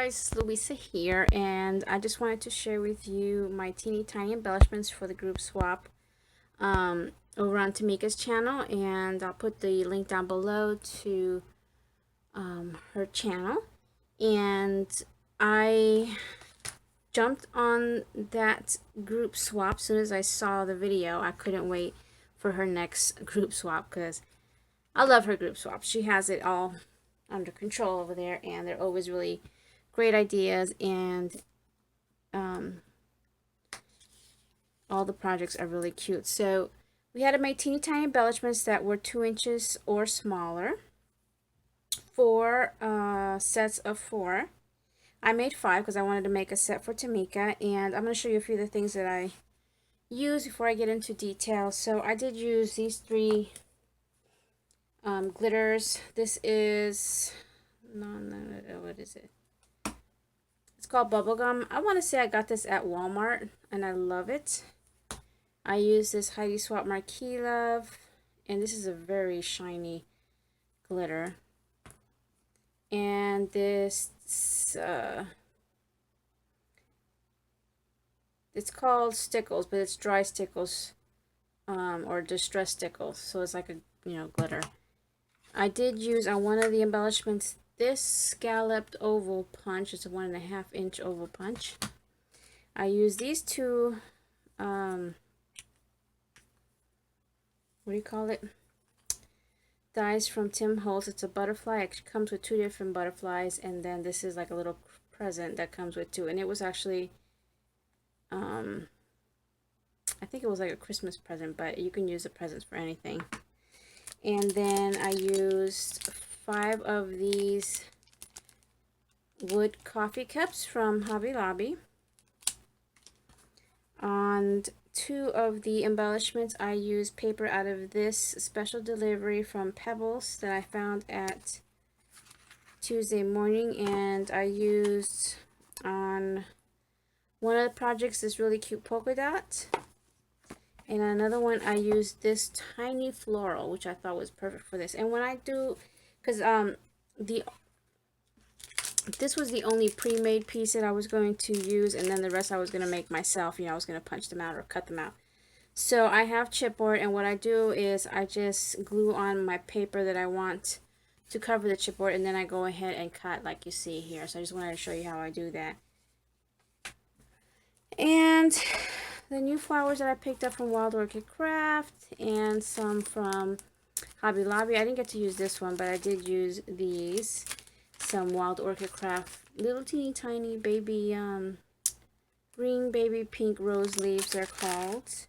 guys, Louisa here, and I just wanted to share with you my teeny tiny embellishments for the group swap over on Tamika's channel, and I'll put the link down below to her channel. And I jumped on that group swap as soon as I saw the video. I couldn't wait for her next group swap because I love her group swap. She has it all under control over there, and they're always really great ideas, and all the projects are really cute. So we had to make teeny tiny embellishments that were 2 inches or smaller, 4 sets of 4. I made 5 because I wanted to make a set for Tamika, and I'm going to show you a few of the things that I use before I get into detail. So I did use these 3 glitters. This is what is it? It's called Bubblegum. I want to say I got this at Walmart, and I love it. I use this Heidi Swap Marquee Love, and this is a very shiny glitter. And this, it's called Stickles, but it's dry stickles, or distressed stickles. So it's like a, glitter. I did use on one of the embellishments this scalloped oval punch. It's a 1.5 inch oval punch. I use these 2, what do you call it? Dies from Tim Holtz. It's a butterfly. It comes with 2 different butterflies, and then this is like a little present that comes with 2. And it was actually, I think it was like a Christmas present, but you can use the presents for anything. And then I used 5 of these wood coffee cups from Hobby Lobby. On 2 of the embellishments, I used paper out of this special delivery from Pebbles that I found at Tuesday morning, and I used on one of the projects this really cute polka dot, and another one I used this tiny floral, which I thought was perfect for this. And when I do, because this was the only pre-made piece that I was going to use, and then the rest I was going to make myself. I was going to punch them out or cut them out. So I have chipboard, and what I do is I just glue on my paper that I want to cover the chipboard, and then I go ahead and cut like you see here. So I just wanted to show you how I do that. And the new flowers that I picked up from Wild Orchid Craft, and some from Hobby Lobby. I didn't get to use this one, but I did use these. Some Wild Orchid Craft little teeny tiny baby green baby pink rose leaves they're called.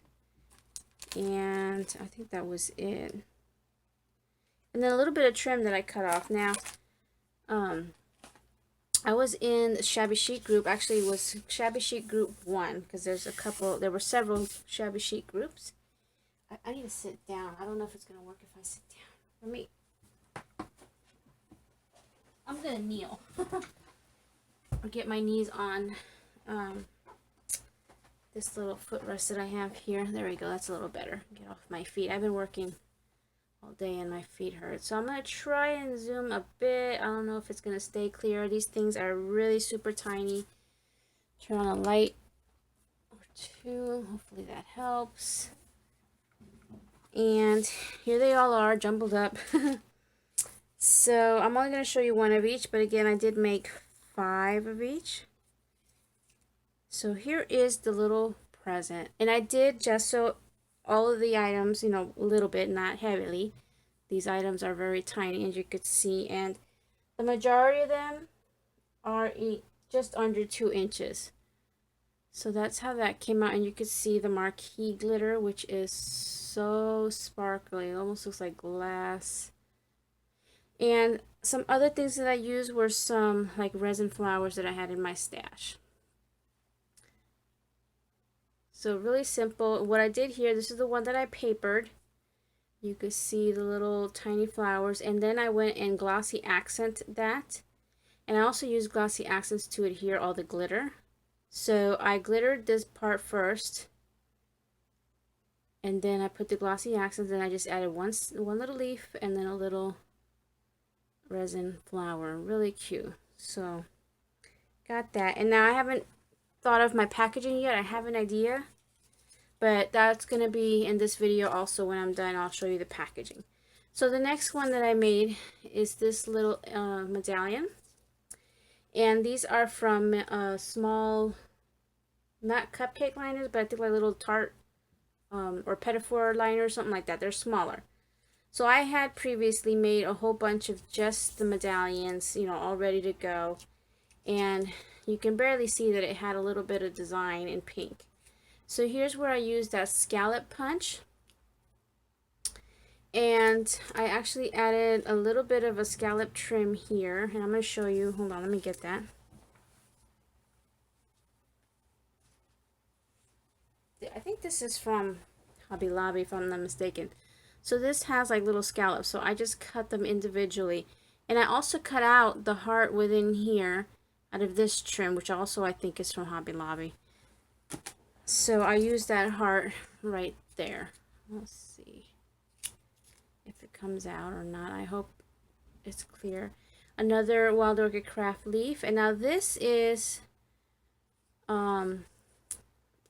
And I think that was it. And then a little bit of trim that I cut off. Now I was in the Shabby Chic group. Actually, it was Shabby Chic group 1, because there were several Shabby Chic groups. I need to sit down. I don't know if it's gonna work if I sit down. I'm gonna kneel or get my knees on this little footrest that I have here. There we go. That's a little better. Get off my feet. I've been working all day and my feet hurt. So I'm gonna try and zoom a bit. I don't know if it's gonna stay clear. These things are really super tiny. Turn on a light or 2. Hopefully that helps. And here they all are, jumbled up. So I'm only going to show you 1 of each, but again, I did make 5 of each. So here is the little present. And I did gesso all of the items, a little bit, not heavily. These items are very tiny, as you could see, and the majority of them are just under 2 inches. So that's how that came out, and you could see the marquee glitter, which is so sparkly. It almost looks like glass. And some other things that I used were some like resin flowers that I had in my stash. So really simple. What I did here, this is the one that I papered. You could see the little tiny flowers, and then I went and glossy accent that. And I also used glossy accents to adhere all the glitter. So I glittered this part first, and then I put the glossy accents, and I just added one little leaf and then a little resin flower. Really cute. So got that. And now I haven't thought of my packaging yet. I have an idea, but that's going to be in this video also. When I'm done, I'll show you the packaging. So the next one that I made is this little medallion. And these are from small, not cupcake liners, but I think like little tart or petit four liners, something like that. They're smaller. So I had previously made a whole bunch of just the medallions, you know, all ready to go. And you can barely see that it had a little bit of design in pink. So here's where I used that scallop punch. And I actually added a little bit of a scallop trim here. And I'm going to show you. Hold on, let me get that. I think this is from Hobby Lobby, if I'm not mistaken. So this has like little scallops, so I just cut them individually. And I also cut out the heart within here out of this trim, which also I think is from Hobby Lobby. So I used that heart right there. Let's see if it comes out or not. I hope it's clear. Another Wild Orchid Craft leaf. And now this is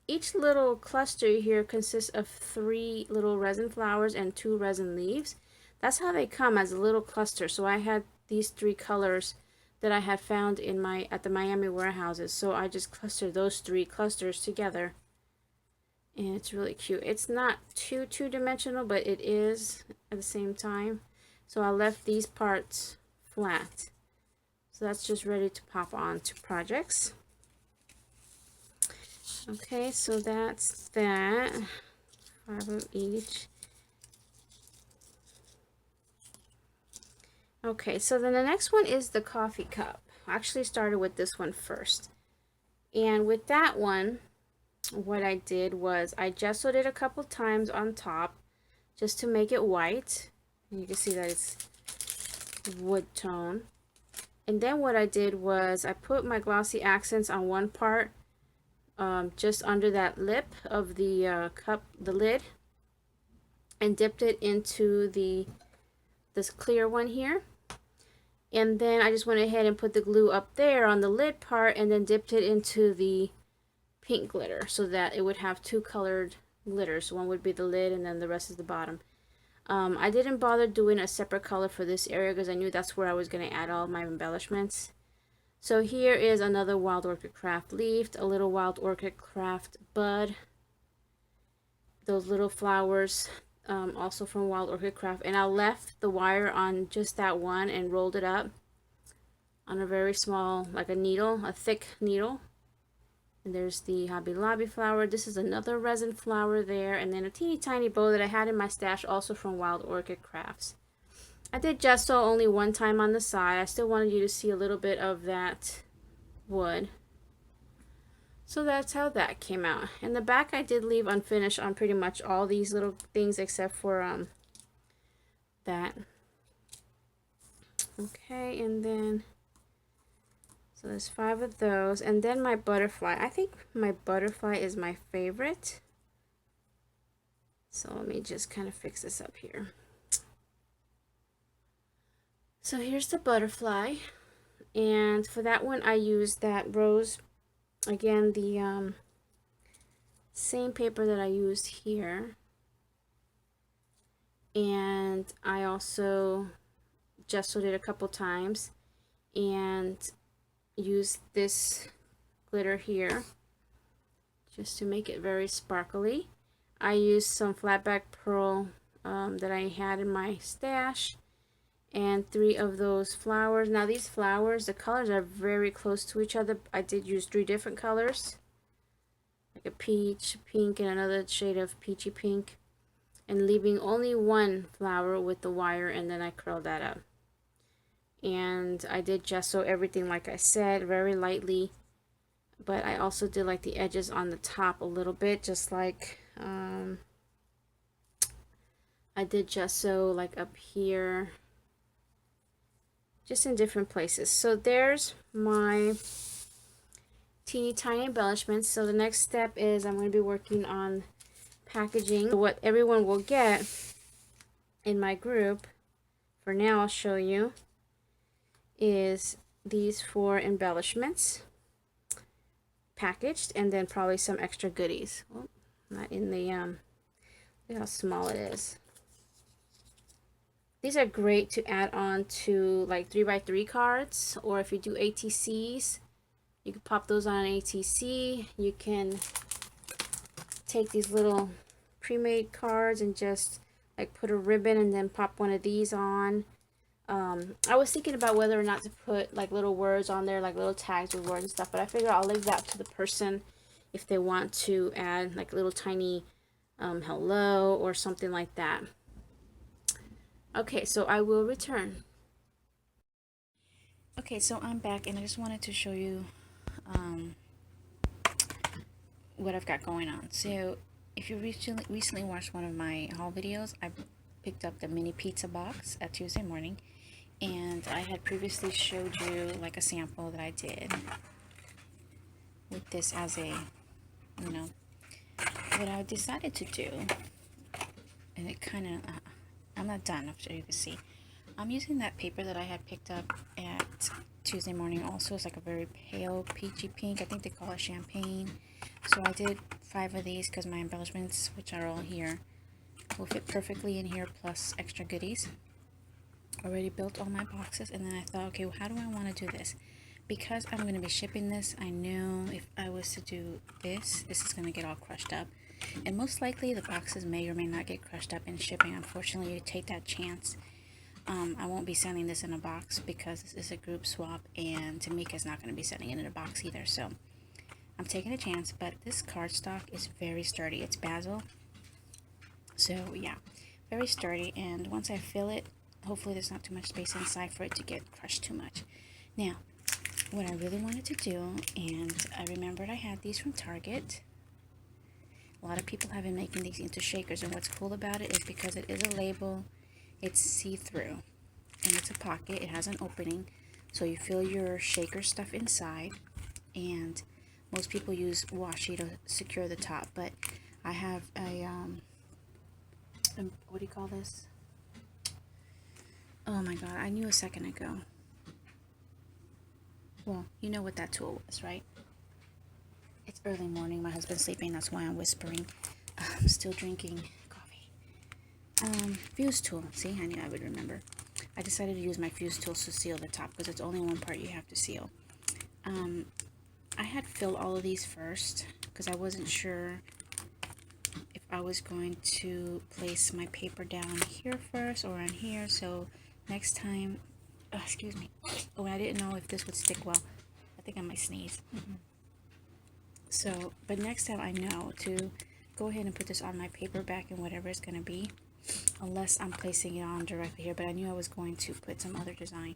each little cluster here consists of 3 little resin flowers and 2 resin leaves. That's how they come, as a little cluster. So I had these 3 colors that I had found in at the Miami warehouses. So I just clustered those 3 clusters together. And it's really cute. It's not too two-dimensional, but it is at the same time. So I left these parts flat. So that's just ready to pop on to projects. Okay, so that's that. 5 of each. Okay, so then the next one is the coffee cup. I actually started with this one first. And with that one, what I did was I gessoed it a couple times on top just to make it white. And you can see that it's wood tone. And then what I did was I put my glossy accents on one part, just under that lip of the cup, the lid, and dipped it into this clear one here. And then I just went ahead and put the glue up there on the lid part, and then dipped it into the pink glitter so that it would have 2 colored glitters. One would be the lid, and then the rest is the bottom. I didn't bother doing a separate color for this area because I knew that's where I was going to add all my embellishments. So here is another Wild Orchid Craft leaf, a little Wild Orchid Craft bud, those little flowers, also from Wild Orchid Craft. And I left the wire on just that one and rolled it up on a very small, like a needle, a thick needle. And there's the Hobby Lobby flower. This is another resin flower there. And then a teeny tiny bow that I had in my stash, also from Wild Orchid Crafts. I did gesso only one time on the side. I still wanted you to see a little bit of that wood. So that's how that came out. And the back I did leave unfinished on pretty much all these little things except for that. Okay, and then so there's 5 of those. And then my butterfly. I think my butterfly is my favorite. So let me just kind of fix this up here. So here's the butterfly, and for that one I used that rose, again the same paper that I used here, and I also gessoed it a couple times and used this glitter here just to make it very sparkly. I used some flat back pearl that I had in my stash, and 3 of those flowers. Now these flowers, the colors are very close to each other. I did use 3 different colors, like a peach, pink, and another shade of peachy pink, and leaving only 1 flower with the wire, and then I curled that up. And I did gesso everything like I said, very lightly, but I also did like the edges on the top a little bit, just like I did gesso like up here, just in different places. So there's my teeny tiny embellishments. So the next step is I'm going to be working on packaging. So what everyone will get in my group, for now I'll show you, is these 4 embellishments. packaged, and then probably some extra goodies. Well, not in the look how small it is. These are great to add on to like 3x3 cards, or if you do ATCs, you can pop those on an ATC. You can take these little pre-made cards and just like put a ribbon and then pop one of these on. I was thinking about whether or not to put like little words on there, like little tags with words and stuff, but I figure I'll leave that to the person if they want to add like little tiny hello or something like that. Okay, so I will return. Okay, so I'm back and I just wanted to show you what I've got going on. So if you recently watched one of my haul videos, I picked up the mini pizza box at Tuesday morning, and I had previously showed you like a sample that I did with this as a, you know, what I decided to do, and it kind of, I'm not done, after you can see. I'm using that paper that I had picked up at Tuesday morning. Also, it's like a very pale peachy pink. I think they call it champagne. So I did 5 of these because my embellishments, which are all here, will fit perfectly in here, plus extra goodies. Already built all my boxes, and then I thought, okay, well, how do I want to do this? Because I'm going to be shipping this, I know if I was to do this is going to get all crushed up. And most likely the boxes may or may not get crushed up in shipping. Unfortunately, you take that chance. I won't be sending this in a box because this is a group swap, and Tamika's not going to be sending it in a box either. So I'm taking a chance, but this cardstock is very sturdy. It's basil. So yeah, very sturdy, and once I fill it, hopefully there's not too much space inside for it to get crushed too much. Now, what I really wanted to do, and I remembered I had these from Target. A lot of people have been making these into shakers, and what's cool about it is because it is a label, it's see-through, and it's a pocket. It has an opening, so you fill your shaker stuff inside, and most people use washi to secure the top, but I have a what do you call this? Oh my god, I knew a second ago. Well, you know what that tool was, right? It's early morning, my husband's sleeping, that's why I'm whispering. I'm still drinking coffee. Fuse tool. See, I knew I would remember. I decided to use my fuse tool to seal the top because it's only one part you have to seal. I had filled all of these first because I wasn't sure if I was going to place my paper down here first or on here. So next time, excuse me. Oh, I didn't know if this would stick well. I think I might sneeze. So, but next time I know to go ahead and put this on my paper back and whatever it's going to be, unless I'm placing it on directly here, but I knew I was going to put some other design.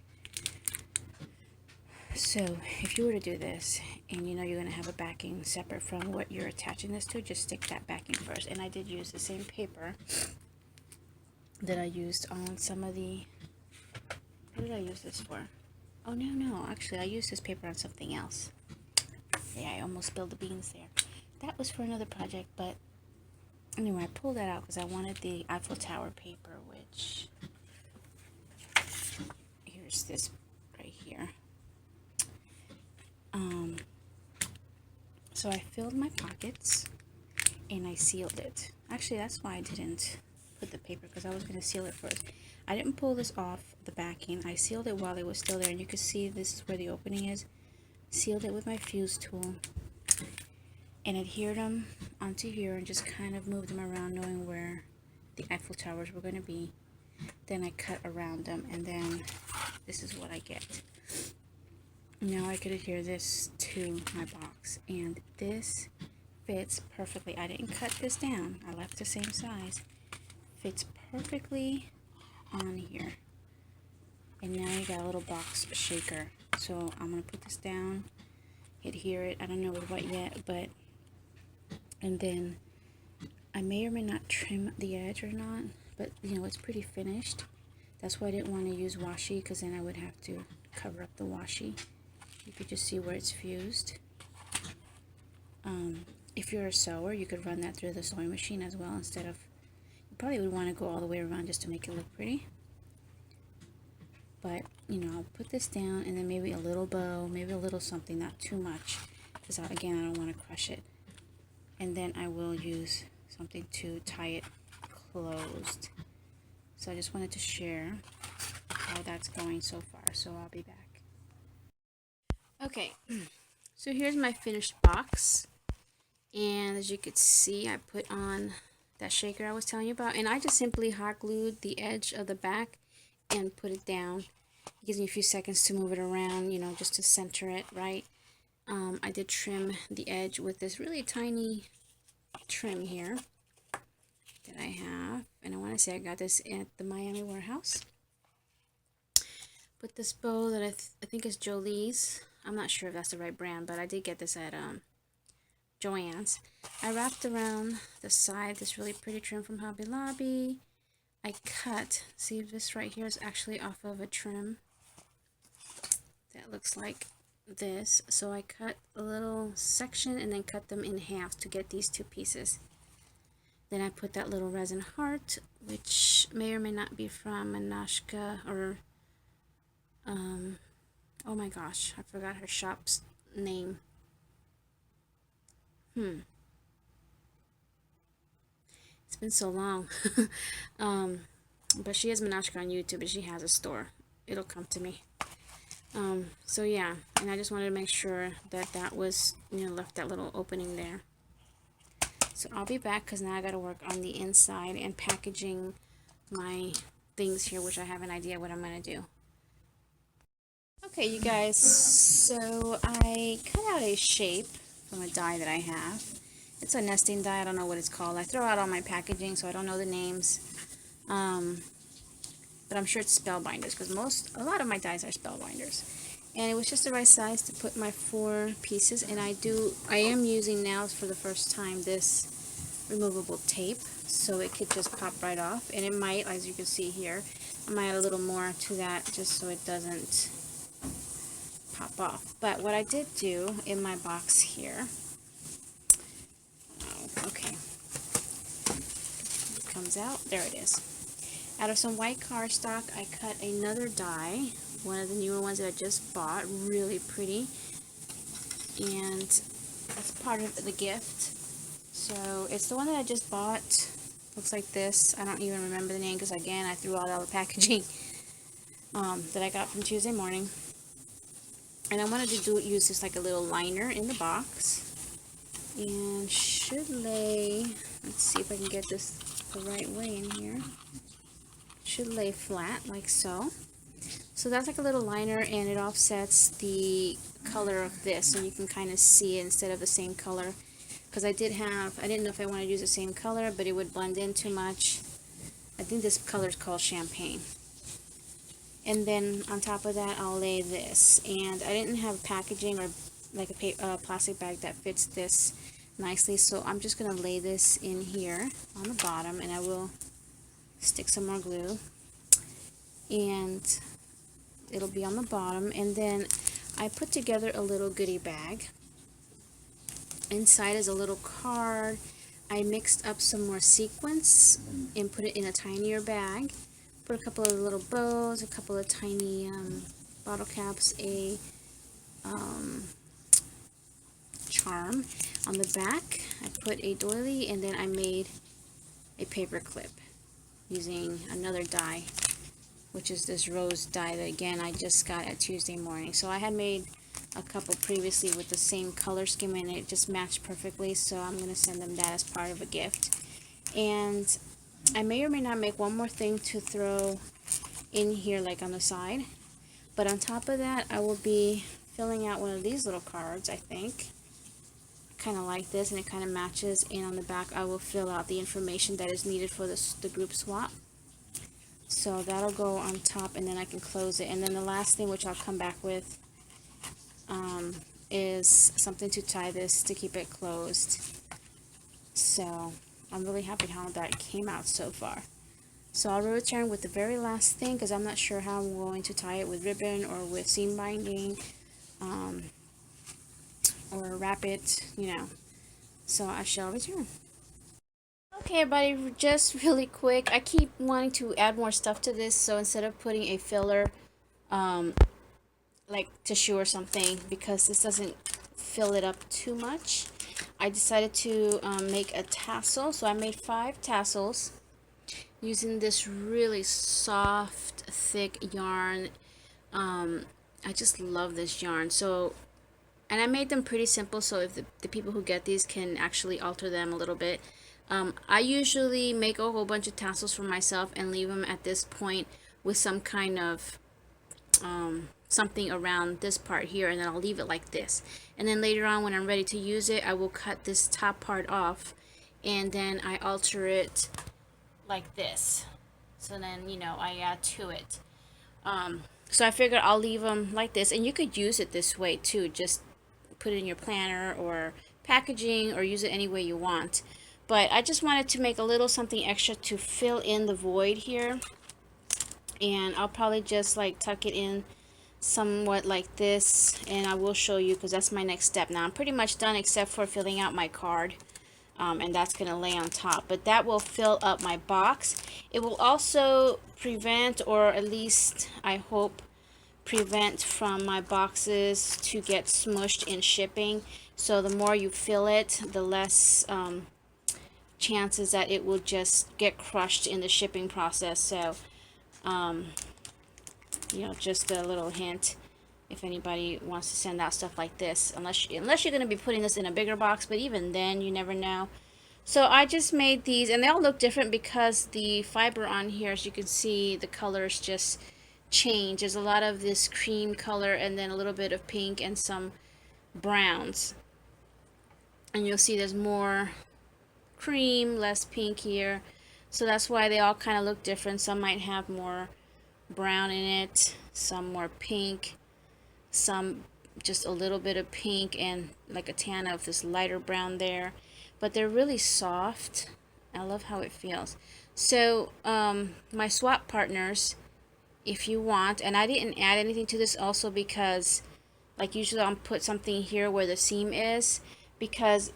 So if you were to do this and you know you're going to have a backing separate from what you're attaching this to, just stick that backing first. And I did use the same paper that I used on some of the, what did I use this for? Oh no, actually I used this paper on something else. Yeah, I almost spilled the beans there. That was for another project, but anyway, I pulled that out because I wanted the Eiffel Tower paper, which, here's this right here. So I filled my pockets and I sealed it. Actually, that's why I didn't put the paper, because I was going to seal it first. I didn't pull this off the backing. I sealed it while it was still there, and you can see this is where the opening is. Sealed it with my fuse tool and adhered them onto here and just kind of moved them around, knowing where the Eiffel Towers were going to be. Then I cut around them, and then this is what I get. Now I could adhere this to my box, and this fits perfectly. I didn't cut this down. I left the same size. Fits perfectly on here. And now you got a little box shaker. So I'm going to put this down, adhere it. I don't know with what yet, but, and then I may or may not trim the edge or not, but you know, it's pretty finished. That's why I didn't want to use washi, because then I would have to cover up the washi. You could just see where it's fused. If you're a sewer, you could run that through the sewing machine as well, instead of, you probably would want to go all the way around just to make it look pretty. But, you know, I'll put this down, and then maybe a little bow, maybe a little something, not too much. because again, I don't want to crush it. And then I will use something to tie it closed. So I just wanted to share how that's going so far. So I'll be back. Okay, so here's my finished box. And as you could see, I put on that shaker I was telling you about. And I just simply hot glued the edge of the back and put it down. It gives me a few seconds to move it around, you know, just to center it right. I did trim the edge with this really tiny trim here that I have. And I want to say I got this at the Miami warehouse. With this bow that I think is Jolie's. I'm not sure if that's the right brand, but I did get this at Joann's. I wrapped around the side this really pretty trim from Hobby Lobby. I cut, see this right here is actually off of a trim that looks like this. So I cut a little section and then cut them in half to get these two pieces. Then I put that little resin heart, which may or may not be from Manashka or oh my gosh, I forgot her shop's name. It's been so long. But she has Manashka on YouTube and she has a store. It'll come to me. So yeah, and I just wanted to make sure that that was, you know, left that little opening there. So I'll be back because now I got to work on the inside and packaging my things here, which I have an idea what I'm going to do. Okay, you guys, so I cut out a shape from a die that I have. It's a nesting die, I don't know what it's called. I throw out all my packaging, so I don't know the names. But I'm sure it's spellbinders, because a lot of my dies are spellbinders. And it was just the right size to put my 4 pieces, and I am using now for the first time this removable tape, so it could just pop right off. And it might, as you can see here, I might add a little more to that just so it doesn't pop off. But what I did do in my box here, okay, it comes out, there it is. Out of some white cardstock, I cut another die, one of the newer ones that I just bought, really pretty, and that's part of the gift. So it's the one that I just bought, looks like this. I don't even remember the name because again I threw out all the packaging that I got from Tuesday morning. And I wanted to use this like a little liner in the box, and should lay, let's see if I can get this the right way in here, should lay flat like so. So that's like a little liner, and it offsets the color of this, so you can kind of see it instead of the same color, because I didn't know if I wanted to use the same color, but it would blend in too much. I think this color is called Champagne. And then on top of that, I'll lay this. And I didn't have packaging or like a plastic bag that fits this nicely, so I'm just going to lay this in here on the bottom, and I will stick some more glue. And it'll be on the bottom. And then I put together a little goodie bag. Inside is a little card. I mixed up some more sequins and put it in a tinier bag. Put a couple of little bows, a couple of tiny bottle caps, a charm. On the back, I put a doily, and then I made a paper clip using another die, which is this rose die that again I just got at Tuesday morning. So I had made a couple previously with the same color scheme, and it just matched perfectly, so I'm going to send them that as part of a gift. And I may or may not make one more thing to throw in here, like on the side. But on top of that, I will be filling out one of these little cards, I think. Kind of like this, and it kind of matches. And on the back, I will fill out the information that is needed for the group swap. So that'll go on top, and then I can close it. And then the last thing, which I'll come back with, is something to tie this to keep it closed. So I'm really happy how that came out so far. So I'll return with the very last thing, because I'm not sure how I'm going to tie it, with ribbon or with seam binding, or wrap it, you know. So I shall return. Okay, everybody, just really quick, I keep wanting to add more stuff to this, so instead of putting a filler, like tissue or something, because this doesn't fill it up too much, I decided to make a tassel. So I made 5 tassels using this really soft, thick yarn. I just love this yarn. So, and I made them pretty simple, so if the people who get these can actually alter them a little bit. I usually make a whole bunch of tassels for myself and leave them at this point with some kind of something around this part here, and then I'll leave it like this. And then later on, when I'm ready to use it, I will cut this top part off, and then I alter it like this. So then, you know, I add to it. So I figured I'll leave them like this, and you could use it this way too. Just put it in your planner or packaging, or use it any way you want. But I just wanted to make a little something extra to fill in the void here, and I'll probably just like tuck it in somewhat like this, and I will show you because that's my next step. Now I'm pretty much done except for filling out my card, and that's going to lay on top, but that will fill up my box. It will also prevent, or at least I hope prevent, from my boxes to get smushed in shipping. So the more you fill it, the less chances that it will just get crushed in the shipping process. So you know, just a little hint if anybody wants to send out stuff like this, unless you're going to be putting this in a bigger box, but even then you never know. So I just made these, and they all look different because the fiber on here, as you can see, the colors just change. There's a lot of this cream color, and then a little bit of pink and some browns, and you'll see there's more cream, less pink here. So that's why they all kind of look different. Some might have more brown in it, some more pink, some just a little bit of pink and like a tan of this lighter brown there, but they're really soft. I love how it feels. So my swap partners, if you want, and I didn't add anything to this also because like usually I'll put something here where the seam is, because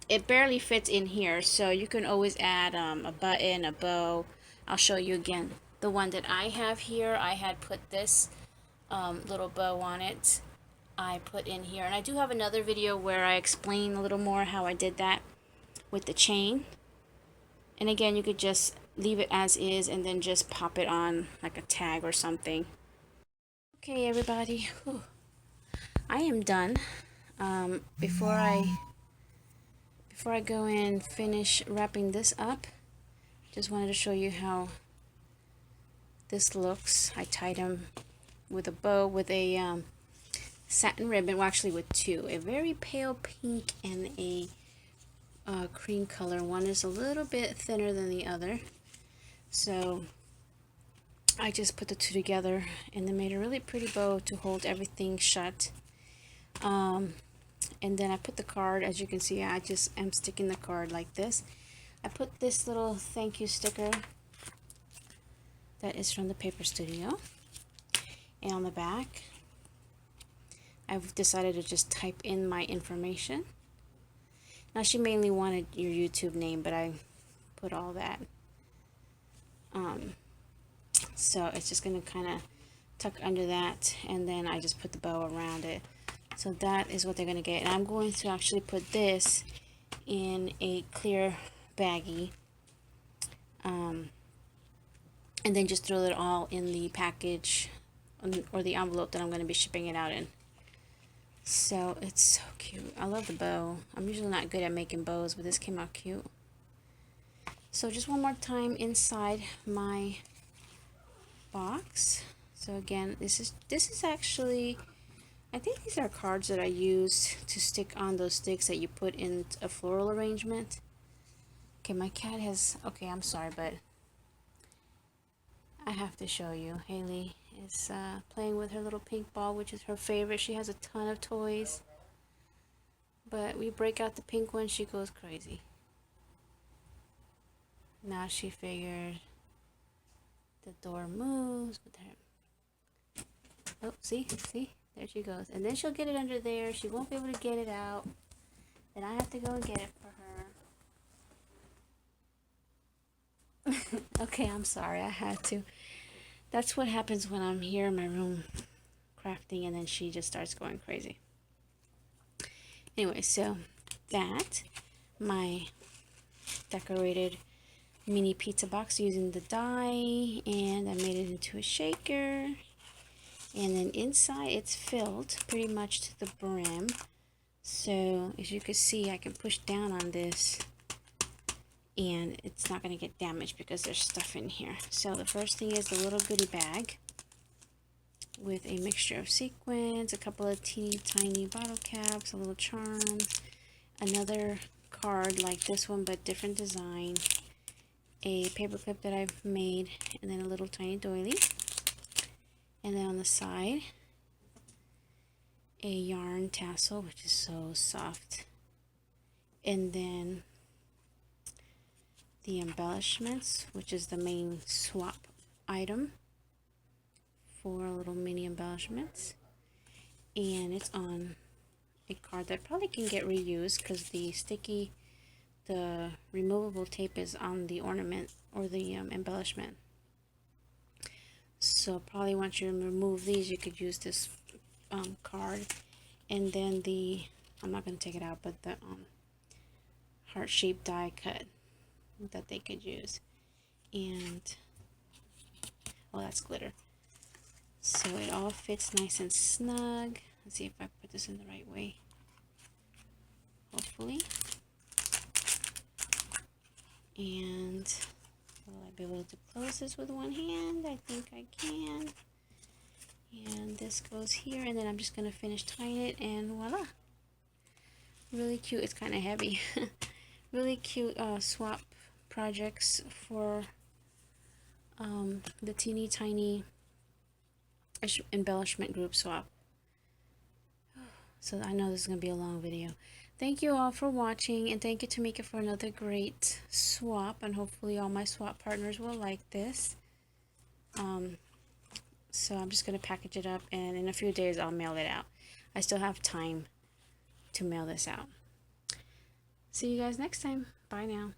it barely fits in here, so you can always add a button, a bow. I'll show you again. The one that I have here, I had put this little bow on it. I put in here, and I do have another video where I explain a little more how I did that with the chain. And again, you could just leave it as is and then just pop it on like a tag or something. Okay, everybody, whew. I am done. Before I go and finish wrapping this up, just wanted to show you how this looks. I tied them with a bow with a satin ribbon, well actually with two, a very pale pink and a cream color. One is a little bit thinner than the other, so I just put the two together and then made a really pretty bow to hold everything shut. And then I put the card, as you can see, I just am sticking the card like this. I put this little thank you sticker that is from the Paper Studio, and on the back I've decided to just type in my information. Now she mainly wanted your YouTube name, but I put all that. So it's just going to kind of tuck under that, and then I just put the bow around it. So that is what they're going to get. And I'm going to actually put this in a clear baggie, and then just throw it all in the package or the envelope that I'm going to be shipping it out in. So it's so cute. I love the bow. I'm usually not good at making bows, but this came out cute. So just one more time inside my box. So again, this is actually, I think these are cards that I used to stick on those sticks that you put in a floral arrangement. Okay, my cat has, okay, I'm sorry, but I have to show you. Haley is playing with her little pink ball, which is her favorite. She has a ton of toys, but we break out the pink one, she goes crazy. Now she figured the door moves with her. Oh, see, there she goes. And then she'll get it under there. She won't be able to get it out. Then I have to go and get it for her. Okay, I'm sorry, I had to. That's what happens when I'm here in my room crafting, and then she just starts going crazy. Anyway, so that, my decorated mini pizza box using the die, and I made it into a shaker. And then inside it's filled pretty much to the brim. So as you can see, I can push down on this and it's not going to get damaged because there's stuff in here. So the first thing is the little goodie bag with a mixture of sequins, a couple of teeny tiny bottle caps, a little charm, another card like this one but different design, a paper clip that I've made, and then a little tiny doily. And then on the side, a yarn tassel, which is so soft. And then the embellishments, which is the main swap item for little mini embellishments. And it's on a card that probably can get reused because the removable tape is on the ornament or the embellishment. So probably once you remove these, you could use this card. And then I'm not going to take it out, but the heart-shaped die cut that they could use. And oh, that's glitter. So it all fits nice and snug. Let's see if I put this in the right way. Hopefully. And will I be able to close this with one hand? I think I can. And this goes here, and then I'm just going to finish tying it, and voila. Really cute. It's kind of heavy. Really cute swap projects for the teeny tiny embellishment group swap. So I know this is going to be a long video. Thank you all for watching, and thank you Tamika for another great swap, and hopefully all my swap partners will like this. So I'm just going to package it up, and in a few days I'll mail it out. I still have time to mail this out. See you guys next time. Bye now.